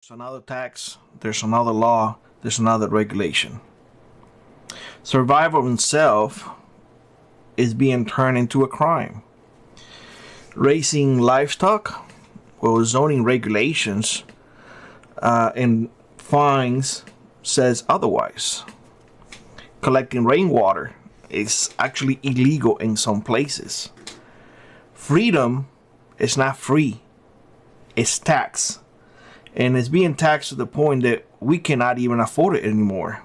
There's another tax, there's another law, there's another regulation. Survival itself is being turned into a crime. Raising livestock, well, zoning regulations and fines says otherwise. Collecting rainwater is actually illegal in some places. Freedom is not free, it's taxed. And it's being taxed to the point that we cannot even afford it anymore.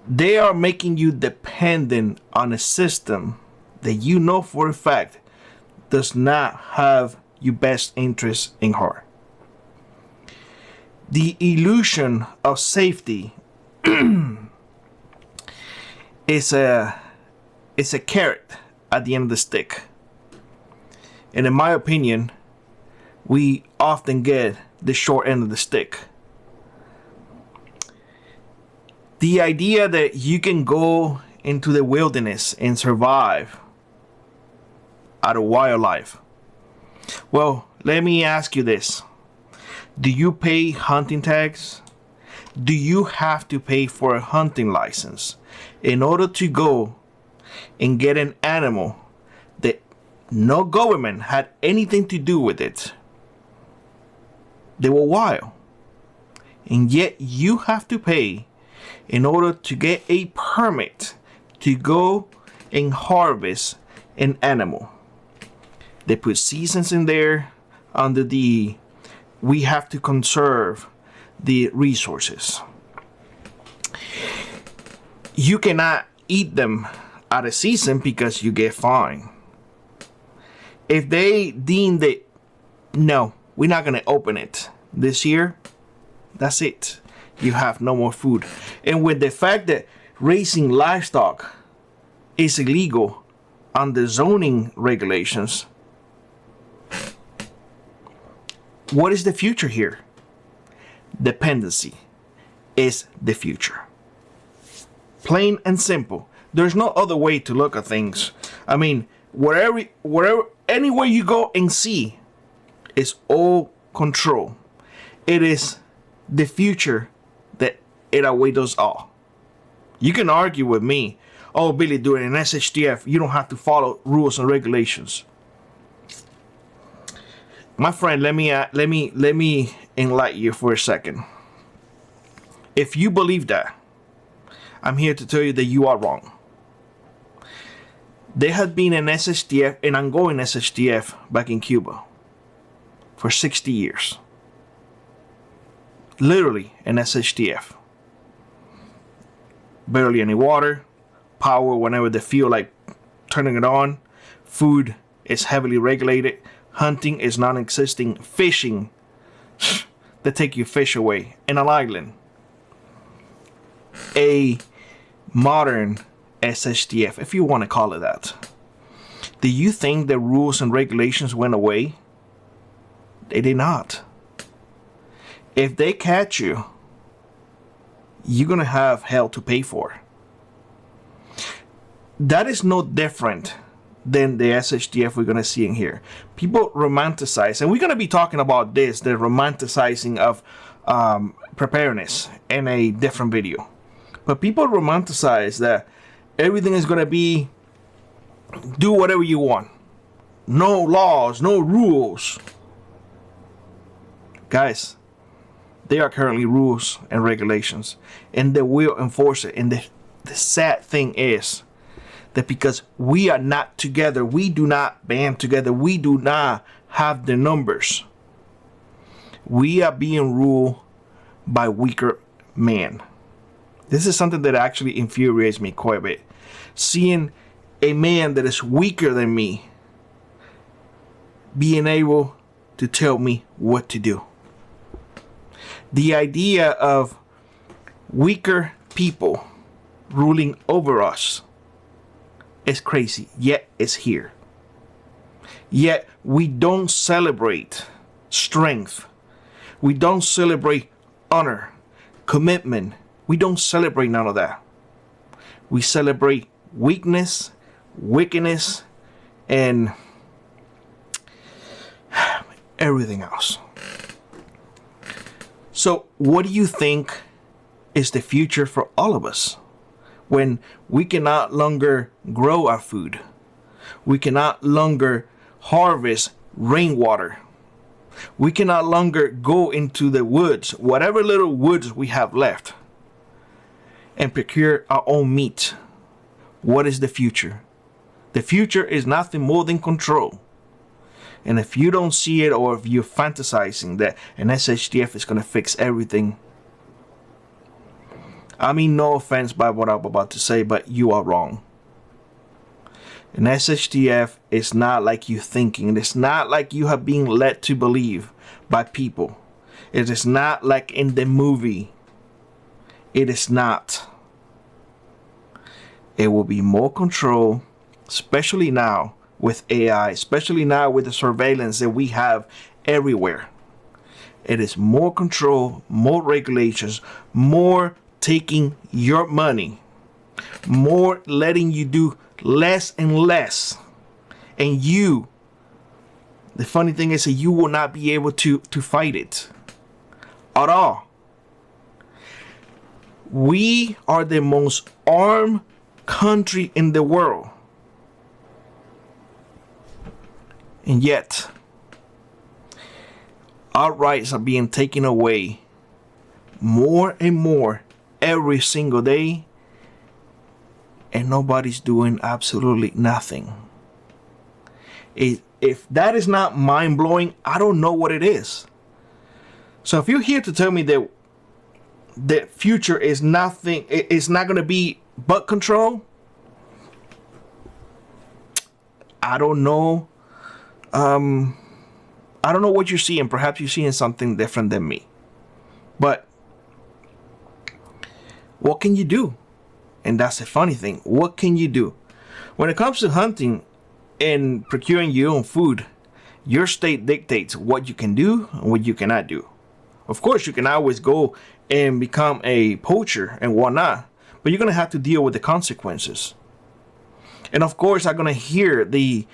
They are making you dependent on a system that you know for a fact does not have your best interest in heart. The illusion of safety is a carrot at the end of the stick. And in my opinion, we often get the short end of the stick. The idea that you can go into the wilderness and survive out of wildlife. Well, let me ask you this. Do you pay hunting tax? Do you have to pay for a hunting license in order to go and get an animal that no government had anything to do with it? They were wild. And yet you have to pay in order to get a permit to go and harvest an animal. They put seasons in there under the we have to conserve the resources. You cannot eat them out of season because you get fined. If they deem that no, we're not going to open it this year, that's it. You have no more food. And with the fact that raising livestock is illegal under zoning regulations, what is the future here? Dependency is the future. Plain and simple. There's no other way to look at things. I mean, wherever, anywhere you go and see, it's all control. It is the future that it awaits us all. You can argue with me, oh Billy, during an SHTF, you don't have to follow rules and regulations. My friend, let me enlighten you for a second. If you believe that, I'm here to tell you that you are wrong. There had been an SHTF, an ongoing SHTF back in Cuba for 60 years. Literally an SHTF. Barely any water, power whenever they feel like turning it on, food is heavily regulated, hunting is non-existing, fishing, they take your fish away in an island. A modern SHTF, if you want to call it that. Do you think the rules and regulations went away? They did not. If they catch you, you're going to have hell to pay for. That is no different than the SHTF we're going to see in here. People romanticize, and we're going to be talking about this, the romanticizing of preparedness in a different video. But people romanticize that everything is going to be do whatever you want. No laws, no rules. Guys, there are currently rules and regulations, and they will enforce it. And the sad thing is that because we are not together, we do not band together, we do not have the numbers, we are being ruled by weaker men. This is something that actually infuriates me quite a bit. Seeing a man that is weaker than me being able to tell me what to do. The idea of weaker people ruling over us is crazy, yet it's here. Yet we don't celebrate strength. We don't celebrate honor, commitment. We don't celebrate none of that. We celebrate weakness, wickedness, and everything else. So what do you think is the future for all of us when we cannot longer grow our food? We cannot longer harvest rainwater. We cannot longer go into the woods, whatever little woods we have left, and procure our own meat. What is the future? The future is nothing more than control. And if you don't see it, or if you're fantasizing that an SHTF is going to fix everything, I mean, no offense by what I'm about to say, but you are wrong. An SHTF is not like you thinking. It's not like you have been led to believe by people. It is not like in the movie. It is not. It will be more control, especially now with AI, especially now with the surveillance that we have everywhere. It is more control, more regulations, more taking your money, more letting you do less and less. And you, the funny thing is that you will not be able to fight it at all. We are the most armed country in the world. And yet, our rights are being taken away more and more every single day, and nobody's doing absolutely nothing. If that is not mind-blowing, I don't know what it is. So if you're here to tell me that the future is nothing, it's not going to be but control, I don't know. I don't know what you're seeing. Perhaps you're seeing something different than me. But what can you do? And that's the funny thing. What can you do? When it comes to hunting and procuring your own food, your state dictates what you can do and what you cannot do. Of course, you can always go and become a poacher and whatnot, but you're going to have to deal with the consequences. And of course, I'm going to hear the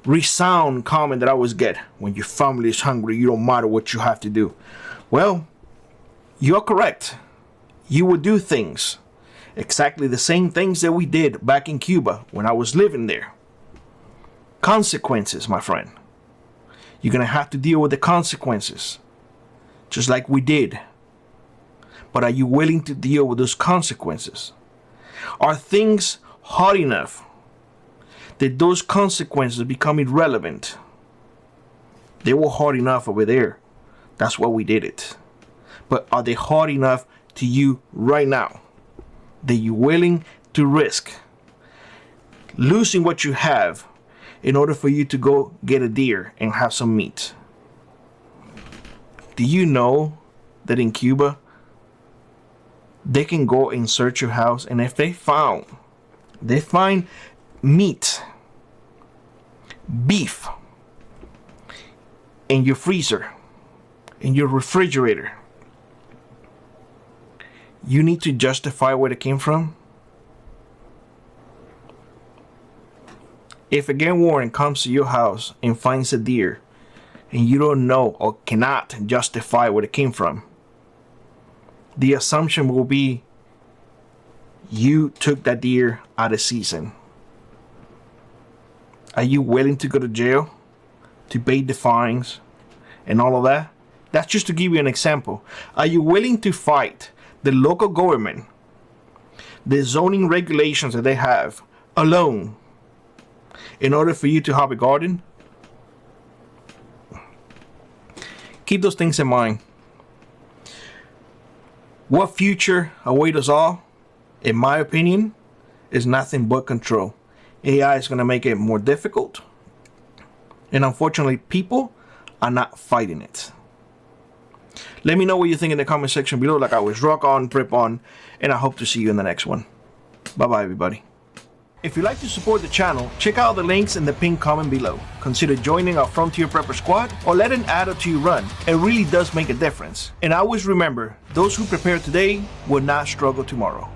resound comment that I always get: when your family is hungry, you don't matter what you have to do. Well, you're correct. You will do things, exactly the same things that we did back in Cuba when I was living there. Consequences, my friend. You're going to have to deal with the consequences, just like we did. But are you willing to deal with those consequences? Are things hard enough that those consequences become irrelevant? They were hard enough over there. That's why we did it. But are they hard enough to you right now that you're willing to risk losing what you have in order for you to go get a deer and have some meat? Do you know that in Cuba, they can go and search your house, and if they find meat, beef, in your freezer, in your refrigerator, you need to justify where it came from? If a game warden comes to your house and finds a deer and you don't know or cannot justify where it came from, the assumption will be you took that deer out of season. Are you willing to go to jail, to pay the fines and all of that? That's just to give you an example. Are you willing to fight the local government, the zoning regulations that they have alone, in order for you to have a garden? Keep those things in mind. What future awaits us all, in my opinion, is nothing but control. AI is going to make it more difficult, and unfortunately, people are not fighting it. Let me know what you think in the comment section below. Like always, rock on, prep on, and I hope to see you in the next one. Bye-bye, everybody. If you'd like to support the channel, check out the links in the pinned comment below. Consider joining our Frontier Prepper Squad or let an ad to you run. It really does make a difference. And always remember, those who prepare today will not struggle tomorrow.